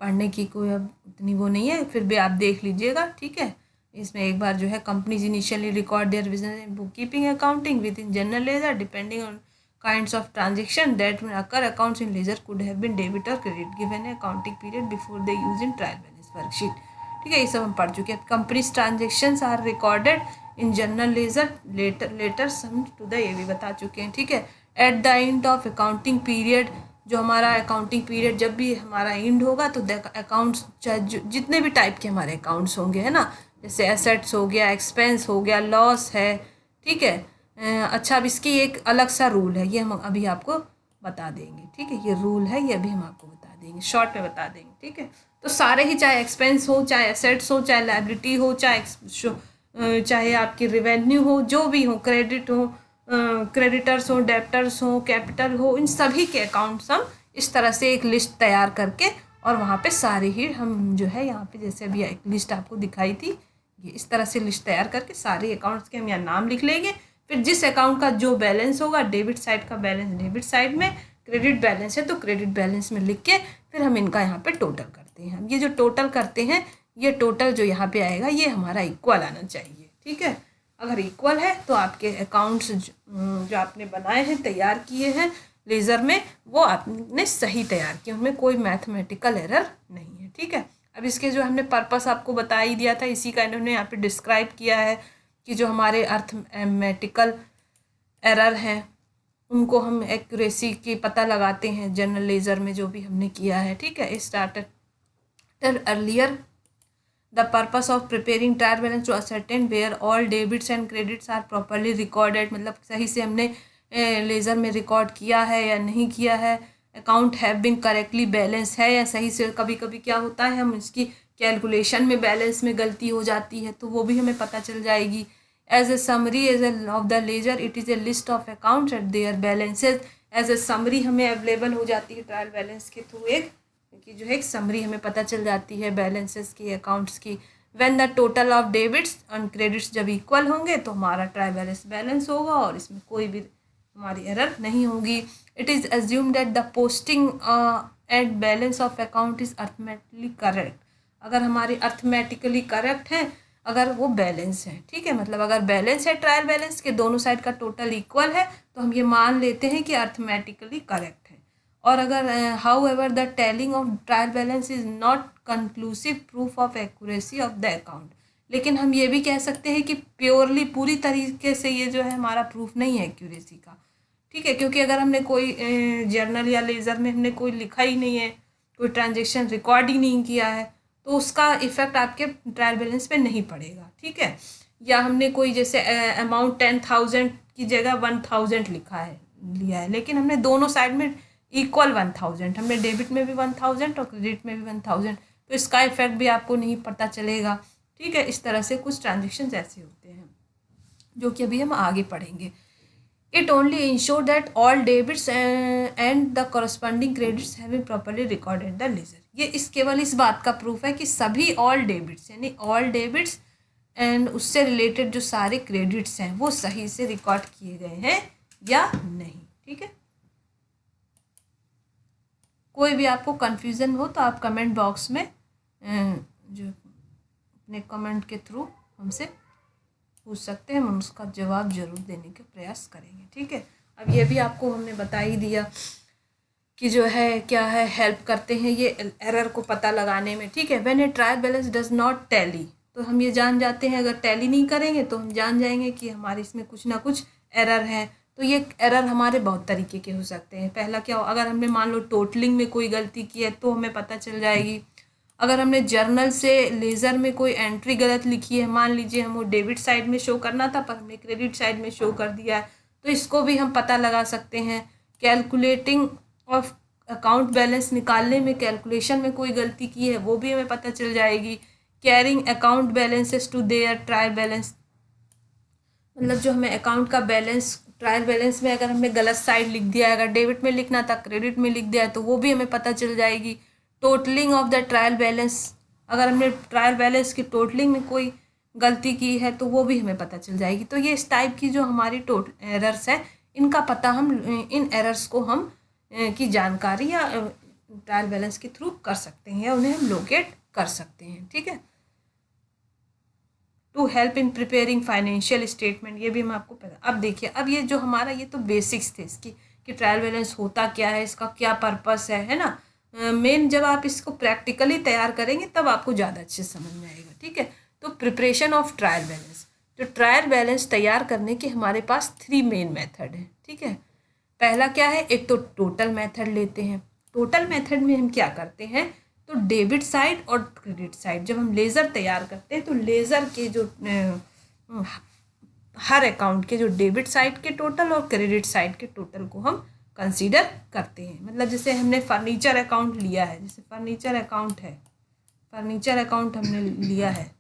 पढ़ने की कोई अब उतनी वो नहीं है, फिर भी आप देख लीजिएगा। ठीक है, इसमें एक बार जो है, companies initially record their business in bookkeeping accounting within general ledger depending on kinds of transaction that may occur accounts in ledger could have been debit और credit given a accounting period before they use in trial balance worksheet. ठीक है, ये सब हम पढ़ चुके हैं। Companies transactions are recorded in general ledger later sum to the, ये भी बता चुके हैं। ठीक है, at the end of accounting period, जो हमारा अकाउंटिंग पीरियड जब भी हमारा एंड होगा तो अकाउंट्स, चाहे जितने भी टाइप के हमारे अकाउंट्स होंगे, है ना, जैसे एसेट्स हो गया, एक्सपेंस हो गया, लॉस है। ठीक है, अच्छा, अब इसकी एक अलग सा रूल है, ये हम अभी आपको बता देंगे। ठीक है, ये रूल है, ये अभी हम आपको बता देंगे, शॉर्ट में बता देंगे। ठीक है, तो सारे ही, चाहे एक्सपेंस हो, चाहे एसेट्स हो, चाहे लायबिलिटी हो, चाहे आपकी रिवेन्यू हो, जो भी हो, क्रेडिट हो, क्रेडिटर्स हो, डेप्टर्स हो, कैपिटल हो, इन सभी के अकाउंट्स हम इस तरह से एक लिस्ट तैयार करके, और वहाँ पे सारे ही हम जो है, यहाँ पे जैसे अभी एक लिस्ट आपको दिखाई थी, ये इस तरह से लिस्ट तैयार करके सारे अकाउंट्स के हम यहाँ नाम लिख लेंगे। फिर जिस अकाउंट का जो बैलेंस होगा, डेबिट साइड का बैलेंस डेबिट साइड में, क्रेडिट बैलेंस है तो क्रेडिट बैलेंस में लिख के फिर हम इनका यहाँ पे टोटल करते हैं। ये जो टोटल करते हैं, ये टोटल जो यहाँ पे आएगा ये हमारा इक्वल आना चाहिए। ठीक है, अगर इक्वल है तो आपके अकाउंट्स जो आपने बनाए हैं, तैयार किए हैं लेज़र में, वो आपने सही तैयार किए, उनमें कोई मैथमेटिकल एरर नहीं है। ठीक है, अब इसके जो हमने पर्पस आपको बता ही दिया था, इसी का इन्होंने यहाँ पे डिस्क्राइब किया है कि जो हमारे अर्थमेटिकल एरर हैं उनको हम एक्यूरेसी की पता लगाते हैं जर्नल लेजर में जो भी हमने किया है, ठीक है। Started earlier the purpose of preparing trial balance to ascertain where all debits and credits are properly recorded, मतलब सही से हमने लेज़र में रिकॉर्ड किया है या नहीं किया है, account have been correctly balance है या सही से। कभी कभी क्या होता है हम इसकी कैलकुलेशन में बैलेंस में गलती हो जाती है तो वो भी हमें पता चल जाएगी। As a summary as a of the ledger it is a list of accounts at their balances, as a summary हमें अवेलेबल हो जाती है ट्रायल बैलेंस के थ्रू, एक कि जो है एक समरी हमें पता चल जाती है बैलेंसेस की, अकाउंट्स की। When the total of debits and credits जब इक्वल होंगे तो हमारा ट्रायल बैलेंस बैलेंस होगा और इसमें कोई भी हमारी एरर नहीं होगी। It is assume that the posting and balance of account is arithmetically correct, अगर हमारी अर्थमेटिकली करेक्ट है, अगर वो बैलेंस है, ठीक है। मतलब अगर बैलेंस है ट्रायल बैलेंस के दोनों साइड का टोटल इक्वल है तो हम ये मान लेते हैं कि अर्थमेटिकली करेक्ट है। और अगर how ever the telling of trial balance is not conclusive proof of accuracy of the account, लेकिन हम ये भी कह सकते हैं कि प्योरली पूरी तरीके से ये जो है हमारा प्रूफ नहीं है एक्यूरेसी का, ठीक है। क्योंकि अगर हमने कोई जर्नल या लेज़र में हमने कोई लिखा ही नहीं है, कोई ट्रांजेक्शन रिकॉर्ड ही नहीं किया है तो उसका इफेक्ट आपके ट्रायल बैलेंस पे नहीं पड़ेगा, ठीक है। या हमने कोई जैसे अमाउंट 10,000 की जगह 1,000 लिया है लेकिन हमने दोनों साइड में इक्वल 1,000, हमने डेबिट में भी 1,000 और क्रेडिट में भी 1,000, तो इसका इफेक्ट भी आपको नहीं पता चलेगा, ठीक है। इस तरह से कुछ ट्रांजेक्शन ऐसे होते हैं जो कि अभी हम आगे पढ़ेंगे। It only ensure that all debits and the corresponding credits have been properly recorded the ledger, ये इस केवल इस बात का प्रूफ है कि सभी ऑल डेबिट्स यानी ऑल डेबिट्स एंड उससे रिलेटेड जो सारे क्रेडिट्स हैं वो सही से रिकॉर्ड किए गए हैं या नहीं, ठीक है। कोई भी आपको कन्फ्यूज़न हो तो आप कमेंट बॉक्स में जो अपने कमेंट के थ्रू हमसे पूछ सकते हैं, हम उसका जवाब जरूर देने का प्रयास करेंगे, ठीक है। अब ये भी आपको हमने बता ही दिया कि जो है क्या है हेल्प करते हैं ये एरर को पता लगाने में, ठीक है। When A trial balance does not tally, तो हम ये जान जाते हैं, अगर टैली नहीं करेंगे तो हम जान जाएंगे कि हमारे इसमें कुछ ना कुछ एरर है। तो ये एरर हमारे बहुत तरीके के हो सकते हैं। पहला क्या हो, अगर हमने मान लो टोटलिंग में कोई गलती की है तो हमें पता चल जाएगी। अगर हमने जर्नल से लेज़र में कोई एंट्री गलत लिखी है, मान लीजिए हम वो डेबिट साइड में शो करना था पर हमने क्रेडिट साइड में शो कर दिया है, तो इसको भी हम पता लगा सकते हैं। कैलकुलेटिंग ऑफ अकाउंट बैलेंस निकालने में कैलकुलेशन में कोई गलती की है वो भी हमें पता चल जाएगी। Carrying account balances to their trial balance, मतलब जो हमें अकाउंट का बैलेंस ट्रायल बैलेंस में अगर हमने गलत साइड लिख दिया है, अगर डेबिट में लिखना था क्रेडिट में लिख दिया है तो वो भी हमें पता चल जाएगी। Totalling of the trial balance, अगर हमने ट्रायल बैलेंस की टोटलिंग में कोई गलती की है तो वो भी हमें पता चल जाएगी। तो ये इस टाइप की जो हमारी टोटल एरर्स है इनका पता हम इन एरर्स को हम की जानकारी या ट्रायल बैलेंस के थ्रू कर सकते हैं या उन्हें हम लोकेट कर सकते हैं, ठीक है। To help in preparing financial statement, ये भी हम आपको पता। अब देखिए, अब ये जो हमारा ये तो बेसिक्स थे इसकी कि ट्रायल बैलेंस होता क्या है, इसका क्या पर्पस है ना। मेन जब आप इसको प्रैक्टिकली तैयार करेंगे तब आपको ज़्यादा अच्छे समझ में आएगा, ठीक है। तो प्रिपरेशन ऑफ ट्रायल बैलेंस, जो ट्रायल बैलेंस तैयार करने के हमारे पास 3 मेन मेथड है, ठीक है। पहला क्या है, एक तो टोटल मेथड लेते हैं। टोटल मेथड में हम क्या करते हैं, तो डेबिट साइड और क्रेडिट साइड जब हम लेज़र तैयार करते हैं तो लेज़र के जो हर अकाउंट के जो डेबिट साइड के टोटल और क्रेडिट साइड के टोटल को हम कंसीडर करते हैं। मतलब जैसे हमने फर्नीचर अकाउंट लिया है, जैसे फर्नीचर अकाउंट है, फर्नीचर अकाउंट हमने लिया है,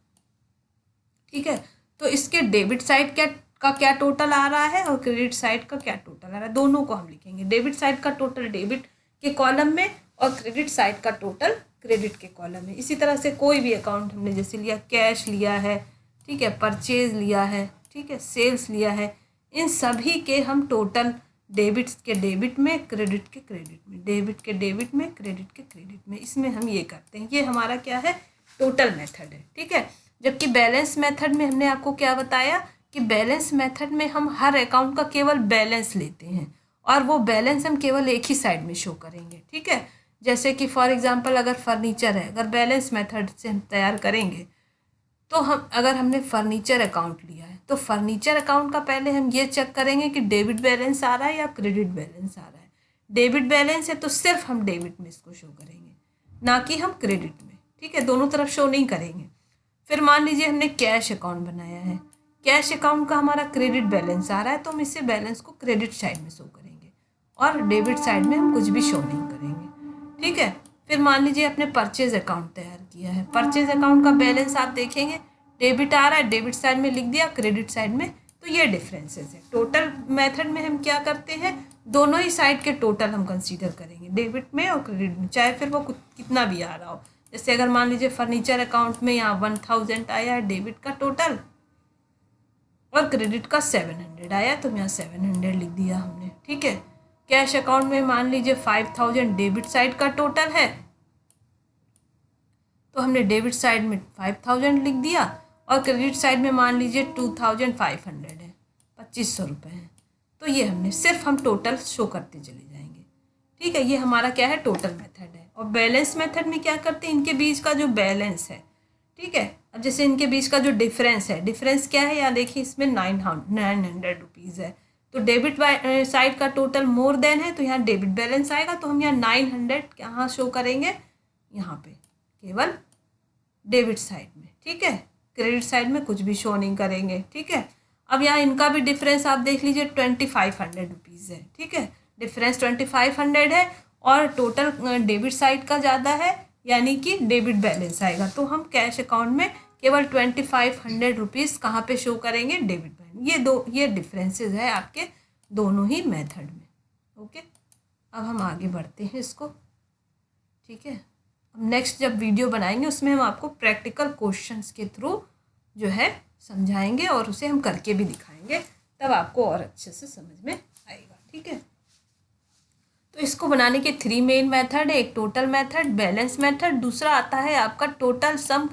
ठीक है। तो इसके डेबिट साइड का क्या टोटल आ रहा है और क्रेडिट साइड का क्या टोटल आ रहा है, दोनों को हम लिखेंगे। डेबिट साइड का टोटल डेबिट के कॉलम में और क्रेडिट साइड का टोटल क्रेडिट के कॉलम में। इसी तरह से कोई भी अकाउंट हमने जैसे लिया, कैश लिया है, ठीक है, परचेज लिया है, ठीक है, सेल्स लिया है, इन सभी के हम टोटल डेबिट के डेबिट में, क्रेडिट के क्रेडिट में, डेबिट के डेबिट में, क्रेडिट के क्रेडिट में, इसमें हम ये करते हैं। ये हमारा क्या है, टोटल मेथड है, ठीक है। जबकि बैलेंस मेथड में हमने आपको क्या बताया कि बैलेंस मेथड में हम हर अकाउंट का केवल बैलेंस लेते हैं और वो बैलेंस हम केवल एक ही साइड में शो करेंगे, ठीक है। जैसे कि फॉर एग्जांपल अगर फर्नीचर है, अगर बैलेंस मेथड से हम तैयार करेंगे तो हम अगर हमने फर्नीचर अकाउंट लिया है तो फर्नीचर अकाउंट का पहले हम ये चेक करेंगे कि डेबिट बैलेंस आ रहा है या क्रेडिट बैलेंस आ रहा है। डेबिट बैलेंस है तो सिर्फ हम डेबिट में इसको शो करेंगे, ना कि हम क्रेडिट में, ठीक है, दोनों तरफ शो नहीं करेंगे। फिर मान लीजिए हमने कैश अकाउंट बनाया है, कैश अकाउंट का हमारा क्रेडिट बैलेंस आ रहा है तो हम इसे बैलेंस को क्रेडिट साइड में शो करेंगे और डेबिट साइड में हम कुछ भी शो नहीं करेंगे, ठीक है। फिर मान लीजिए अपने परचेज अकाउंट तैयार किया है, परचेज अकाउंट का बैलेंस आप देखेंगे डेबिट आ रहा है, डेबिट साइड में लिख दिया, क्रेडिट साइड में, तो ये डिफरेंसेस है। टोटल मेथड में हम क्या करते हैं, दोनों ही साइड के टोटल हम कंसीडर करेंगे, डेबिट में और क्रेडिट में, चाहे फिर वो कितना भी आ रहा हो। जैसे अगर मान लीजिए फर्नीचर अकाउंट में यहाँ 1000 आया है डेबिट का टोटल और क्रेडिट का 700 आया, तो यहाँ 700 लिख दिया हमने, ठीक है। कैश अकाउंट में मान लीजिए 5000 डेबिट साइड का टोटल है, तो हमने डेबिट साइड में 5000 लिख दिया और क्रेडिट साइड में मान लीजिए 2500 है, 2500 रुपये हैं, तो ये हमने सिर्फ हम टोटल शो करते चले जाएंगे, ठीक है। ये हमारा क्या है, टोटल मेथड है। और बैलेंस मेथड में क्या करते हैं, इनके बीच का जो बैलेंस है, ठीक है, अब जैसे इनके बीच का जो डिफरेंस है, डिफरेंस क्या है, यहाँ देखिए इसमें 900 रुपीज़ है, तो डेबिट साइड का टोटल मोर देन है, तो यहाँ डेबिट बैलेंस आएगा, तो हम यहाँ 900 कहाँ शो करेंगे, यहाँ पे केवल डेबिट साइड में, ठीक है, क्रेडिट साइड में कुछ भी शो नहीं करेंगे, ठीक है। अब यहाँ इनका भी डिफरेंस आप देख लीजिए 2500 रुपीज़ है, ठीक है, डिफरेंस 2500 है और टोटल डेबिट साइड का ज़्यादा है, यानी कि डेबिट बैलेंस आएगा, तो हम कैश अकाउंट में केवल 2500 रुपीज़ कहाँ पे शो करेंगे, डेबिट बैलेंस। ये डिफरेंसेस है आपके दोनों ही मेथड में, ओके। अब हम आगे बढ़ते हैं इसको, ठीक है। अब नेक्स्ट जब वीडियो बनाएंगे उसमें हम आपको प्रैक्टिकल क्वेश्चंस के थ्रू जो है समझाएंगे और उसे हम करके भी दिखाएंगे, तब आपको और अच्छे से समझ में आएगा, ठीक है। तो इसको बनाने के 3 मेन मेथड है, एक टोटल मेथड, बैलेंस मेथड, दूसरा आता है आपका टोटल सम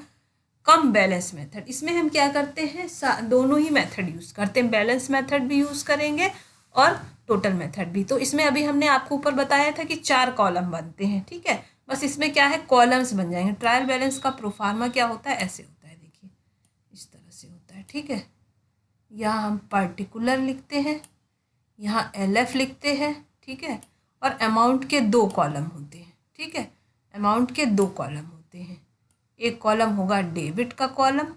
कम बैलेंस मेथड। इसमें हम क्या करते हैं, दोनों ही मेथड यूज़ करते हैं, बैलेंस मेथड भी यूज़ करेंगे और टोटल मेथड भी। तो इसमें अभी हमने आपको ऊपर बताया था कि 4 कॉलम बनते हैं, ठीक है, बस इसमें क्या है, कॉलम्स बन जाएंगे। ट्रायल बैलेंस का प्रोफार्मा क्या होता है, ऐसे होता है, देखिए इस तरह से होता है, ठीक है। यहाँ हम पर्टिकुलर लिखते हैं, यहाँ LF लिखते हैं, ठीक है, और अमाउंट के 2 कॉलम होते हैं, ठीक है, अमाउंट के 2 कॉलम होते हैं, एक कॉलम होगा डेबिट का कॉलम,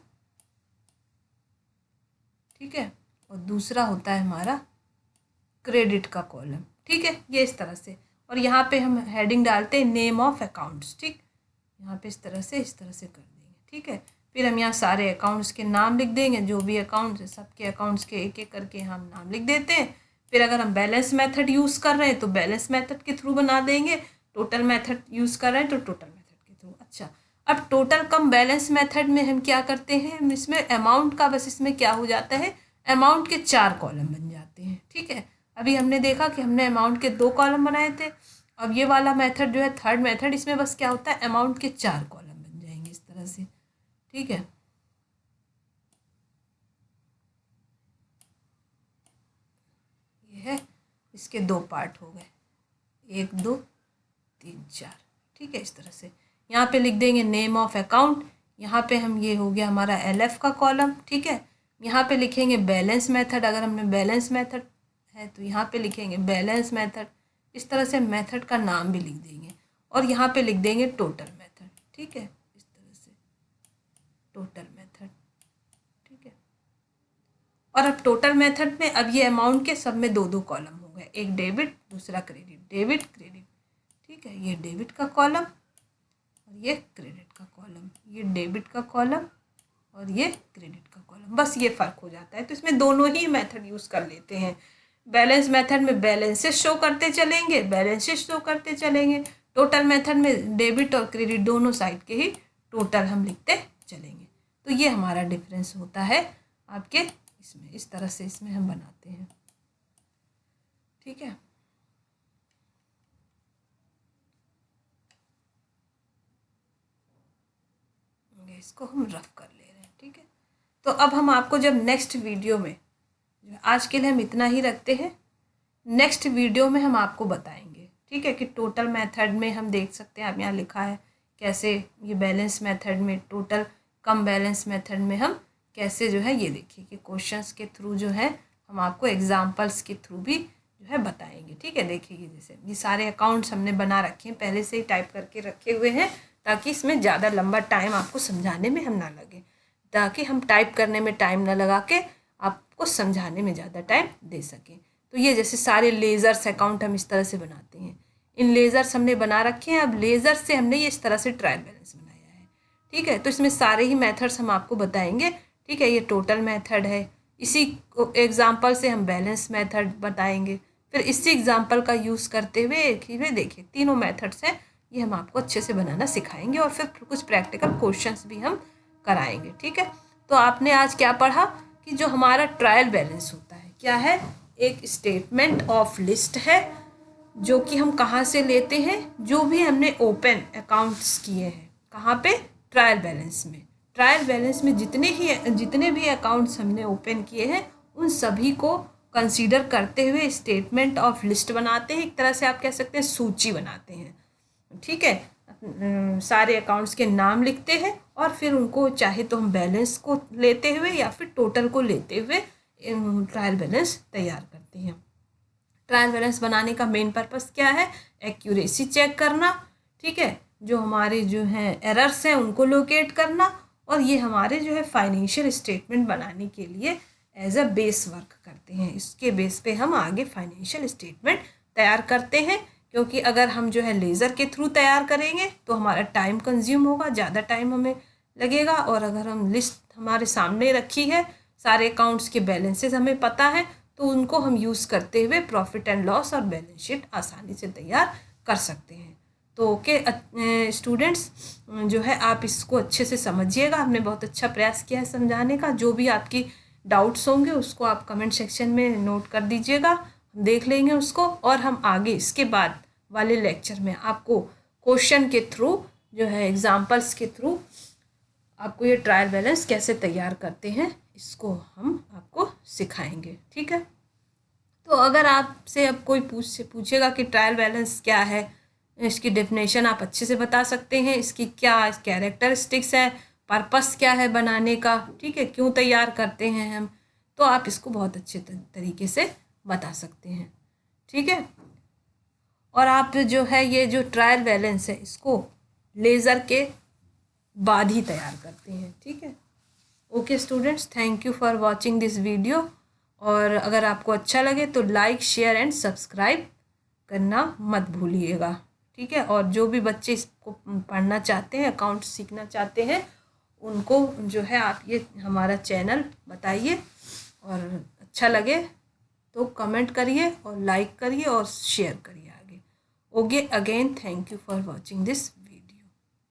ठीक है, और दूसरा होता है हमारा क्रेडिट का कॉलम, ठीक है, ये इस तरह से। और यहाँ पे हम हेडिंग डालते हैं नेम ऑफ अकाउंट्स, ठीक, यहाँ पे इस तरह से कर देंगे, ठीक है। फिर हम यहाँ सारे अकाउंट्स के नाम लिख देंगे, जो भी अकाउंट्स है सबके अकाउंट्स के एक एक करके हम नाम लिख देते हैं। फिर अगर हम बैलेंस मेथड यूज़ कर रहे हैं तो बैलेंस मेथड के थ्रू बना देंगे, टोटल मेथड यूज़ कर रहे हैं तो टोटल मेथड के थ्रू। अच्छा, अब टोटल कम बैलेंस मेथड में हम क्या करते हैं, इसमें अमाउंट का बस इसमें क्या हो जाता है, अमाउंट के 4 कॉलम बन जाते हैं, ठीक है। अभी हमने देखा कि हमने अमाउंट के 2 कॉलम बनाए थे, अब ये वाला मेथड जो है थर्ड मेथड, इसमें बस क्या होता है, अमाउंट के 4 कॉलम बन जाएंगे इस तरह से, ठीक है। ये है, इसके 2 पार्ट हो गए, 1 2 3 4, ठीक है, इस तरह से। यहाँ पे लिख देंगे नेम ऑफ अकाउंट, यहाँ पे हम, ये हो गया हमारा LF का कॉलम, ठीक है। यहाँ पे लिखेंगे बैलेंस मेथड, अगर हमने बैलेंस मेथड है तो यहाँ पे लिखेंगे बैलेंस मेथड, इस तरह से मेथड का नाम भी लिख देंगे, और यहाँ पे लिख देंगे टोटल मेथड, ठीक है, इस तरह से टोटल मेथड, ठीक है। और अब टोटल मेथड में अब ये अमाउंट के सब में 2 2 कॉलम हो गए, एक डेबिट दूसरा क्रेडिट, डेबिट क्रेडिट, ठीक है, ये डेबिट का कॉलम और ये क्रेडिट का कॉलम, ये डेबिट का कॉलम और ये क्रेडिट का कॉलम, बस ये फ़र्क हो जाता है। तो इसमें दोनों ही मेथड यूज़ कर लेते हैं। बैलेंस मेथड में बैलेंसेस शो करते चलेंगे, बैलेंसेस शो करते चलेंगे, टोटल मेथड में डेबिट और क्रेडिट दोनों साइड के ही टोटल हम लिखते चलेंगे। तो ये हमारा डिफरेंस होता है आपके इसमें, इस तरह से इसमें हम बनाते हैं, ठीक है। इसको हम रफ कर ले रहे हैं, ठीक है। तो अब हम आपको जब नेक्स्ट वीडियो में, आज के लिए हम इतना ही रखते हैं, नेक्स्ट वीडियो में हम आपको बताएंगे, ठीक है, कि टोटल मेथड में हम देख सकते हैं, आप यहाँ लिखा है कैसे ये बैलेंस मेथड में, टोटल कम बैलेंस मेथड में हम कैसे जो है ये देखिए कि क्वेश्चंस के थ्रू जो है हम आपको एग्जाम्पल्स के थ्रू भी जो है बताएंगे। ठीक है, देखिए जैसे ये सारे अकाउंट्स हमने बना रखे हैं, पहले से ही टाइप करके रखे हुए हैं, ताकि इसमें ज़्यादा लंबा टाइम आपको समझाने में हम ना लगे, ताकि हम टाइप करने में टाइम ना लगा के आपको समझाने में ज़्यादा टाइम दे सकें। तो ये जैसे सारे लेज़र्स अकाउंट हम इस तरह से बनाते हैं, इन लेज़र्स हमने बना रखे हैं। अब लेज़र से हमने ये इस तरह से ट्रायल बैलेंस बनाया है। ठीक है, तो इसमें सारे ही मेथड्स हम आपको बताएंगे। ठीक है, ये टोटल मेथड है, इसी एग्जाम्पल से हम बैलेंस मेथड बताएंगे, फिर इसी एग्जाम्पल का यूज़ करते हुए एक ही में देखिए तीनों मेथड्स हैं, ये हम आपको अच्छे से बनाना सिखाएंगे और फिर कुछ प्रैक्टिकल क्वेश्चंस भी हम कराएंगे। ठीक है, तो आपने आज क्या पढ़ा कि जो हमारा ट्रायल बैलेंस होता है क्या है, एक स्टेटमेंट ऑफ लिस्ट है जो कि हम कहाँ से लेते हैं, जो भी हमने ओपन अकाउंट्स किए हैं, कहाँ पे, ट्रायल बैलेंस में। ट्रायल बैलेंस में जितने भी अकाउंट्स हमने ओपन किए हैं उन सभी को कंसीडर करते हुए स्टेटमेंट ऑफ लिस्ट बनाते हैं, एक तरह से आप कह सकते हैं सूची बनाते हैं। ठीक है, सारे अकाउंट्स के नाम लिखते हैं और फिर उनको चाहे तो हम बैलेंस को लेते हुए या फिर टोटल को लेते हुए ट्रायल बैलेंस तैयार करते हैं। ट्रायल बैलेंस बनाने का मेन पर्पस क्या है, एक्यूरेसी चेक करना। ठीक है, जो हमारे जो हैं एरर्स हैं उनको लोकेट करना, और ये हमारे जो है फाइनेंशियल स्टेटमेंट बनाने के लिए एज अ बेस वर्क करते हैं। इसके बेस पे हम आगे फाइनेंशियल स्टेटमेंट तैयार करते हैं, क्योंकि अगर हम जो है लेज़र के थ्रू तैयार करेंगे तो हमारा टाइम कंज्यूम होगा, ज़्यादा टाइम हमें लगेगा, और अगर हम लिस्ट हमारे सामने रखी है, सारे अकाउंट्स के बैलेंसेस हमें पता है, तो उनको हम यूज़ करते हुए प्रॉफिट एंड लॉस और बैलेंस शीट आसानी से तैयार कर सकते हैं। तो ओके स्टूडेंट्स, जो है आप इसको अच्छे से समझिएगा, हमने बहुत अच्छा प्रयास किया है समझाने का। जो भी आपकी डाउट्स होंगे उसको आप कमेंट सेक्शन में नोट कर दीजिएगा, हम देख लेंगे उसको, और हम आगे इसके बाद वाले लेक्चर में आपको क्वेश्चन के थ्रू जो है एग्जाम्पल्स के थ्रू आपको ये ट्रायल बैलेंस कैसे तैयार करते हैं इसको हम आपको सिखाएंगे। ठीक है, तो अगर आपसे अब कोई पूछेगा कि ट्रायल बैलेंस क्या है, इसकी डेफिनेशन आप अच्छे से बता सकते हैं, इसकी क्या कैरेक्टरिस्टिक्स है, पर्पस क्या है बनाने का, ठीक है, क्यों तैयार करते हैं हम, तो आप इसको बहुत अच्छे तरीके से बता सकते हैं। ठीक है, और आप जो है ये जो ट्रायल बैलेंस है इसको लेज़र के बाद ही तैयार करते हैं। ठीक है, okay students, thank you for watching this video, और अगर आपको अच्छा लगे तो लाइक शेयर एंड सब्सक्राइब करना मत भूलिएगा। ठीक है, और जो भी बच्चे इसको पढ़ना चाहते हैं, अकाउंट सीखना चाहते हैं, उनको जो है आप ये हमारा चैनल बताइए, और अच्छा लगे तो कमेंट करिए और लाइक करिए और शेयर करिए आगे। Okay, again thank you for watching this.